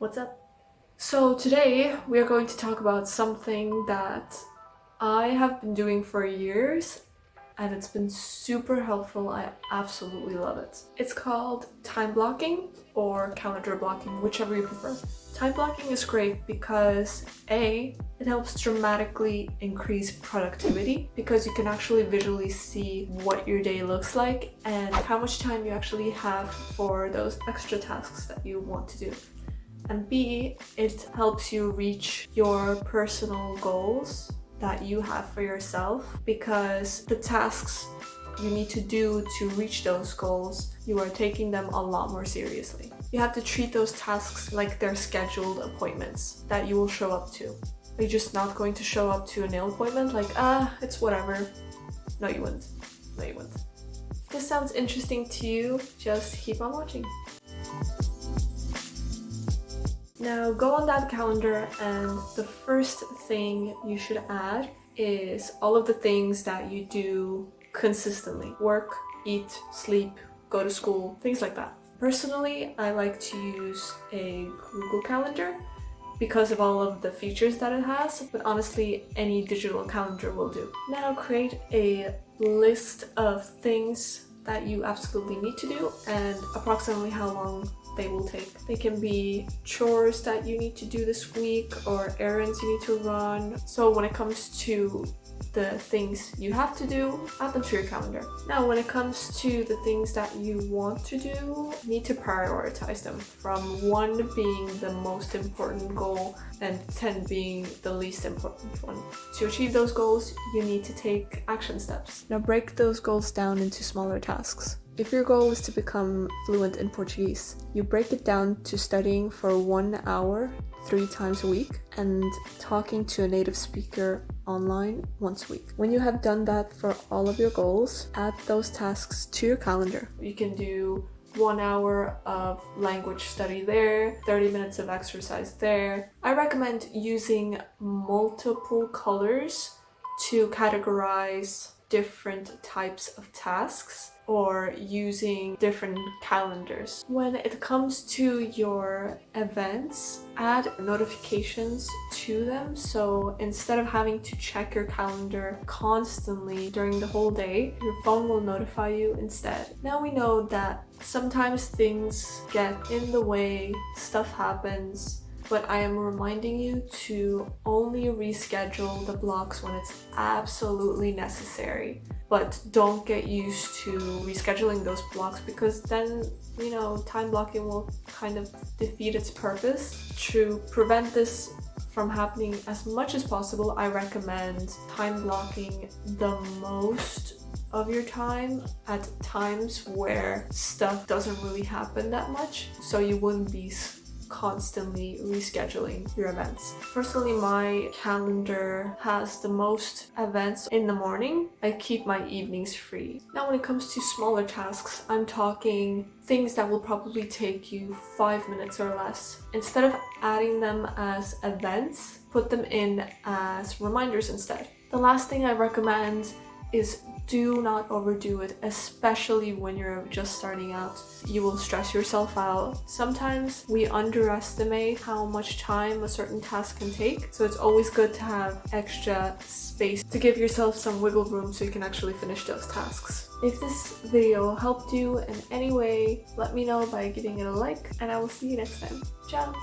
What's up? So today we are going to talk about something that I have been doing for years and it's been super helpful. I absolutely love it. It's called time blocking or calendar blocking, whichever you prefer. Time blocking is great because A, it helps dramatically increase productivity because you can actually visually see what your day looks like and how much time you actually have for those extra tasks that you want to do. And B, it helps you reach your personal goals that you have for yourself because the tasks you need to do to reach those goals, you are taking them a lot more seriously. You have to treat those tasks like they're scheduled appointments that you will show up to. Are you just not going to show up to a nail appointment like, it's whatever? No, you wouldn't. No, you wouldn't. If this sounds interesting to you, just keep on watching. Now go on that calendar and the first thing you should add is all of the things that you do consistently. Work, eat, sleep, go to school, things like that. Personally, I like to use a Google Calendar because of all of the features that it has, but honestly, any digital calendar will do. Now create a list of things that you absolutely need to do and approximately how long they will take. They can be chores that you need to do this week or errands you need to run. So when it comes to the things you have to do, add them to your calendar. Now when it comes to the things that you want to do, you need to prioritize them from 1 being the most important goal and 10 being the least important one. To achieve those goals, you need to take action steps. Now break those goals down into smaller tasks. If your goal is to become fluent in Portuguese, you break it down to studying for 1 hour 3 times a week and talking to a native speaker online once a week. When you have done that for all of your goals, add those tasks to your calendar. You can do 1 hour of language study there, 30 minutes of exercise there. I recommend using multiple colors to categorize different types of tasks or using different calendars. When it comes to your events, add notifications to them. So instead of having to check your calendar constantly during the whole day, your phone will notify you instead. Now we know that sometimes things get in the way, stuff happens, but I am reminding you to only reschedule the blocks when it's absolutely necessary. But don't get used to rescheduling those blocks because then, time blocking will kind of defeat its purpose. To prevent this from happening as much as possible, I recommend time blocking the most of your time at times where stuff doesn't really happen that much, so you wouldn't be constantly rescheduling your events. Personally, my calendar has the most events in the morning. I keep my evenings free. Now when it comes to smaller tasks, I'm talking things that will probably take you 5 minutes or less. Instead of adding them as events, put them in as reminders instead. The last thing I recommend is do not overdo it, especially when you're just starting out. You will stress yourself out. Sometimes we underestimate how much time a certain task can take, so it's always good to have extra space to give yourself some wiggle room so you can actually finish those tasks. If this video helped you in any way, let me know by giving it a like, and I will see you next time. Ciao!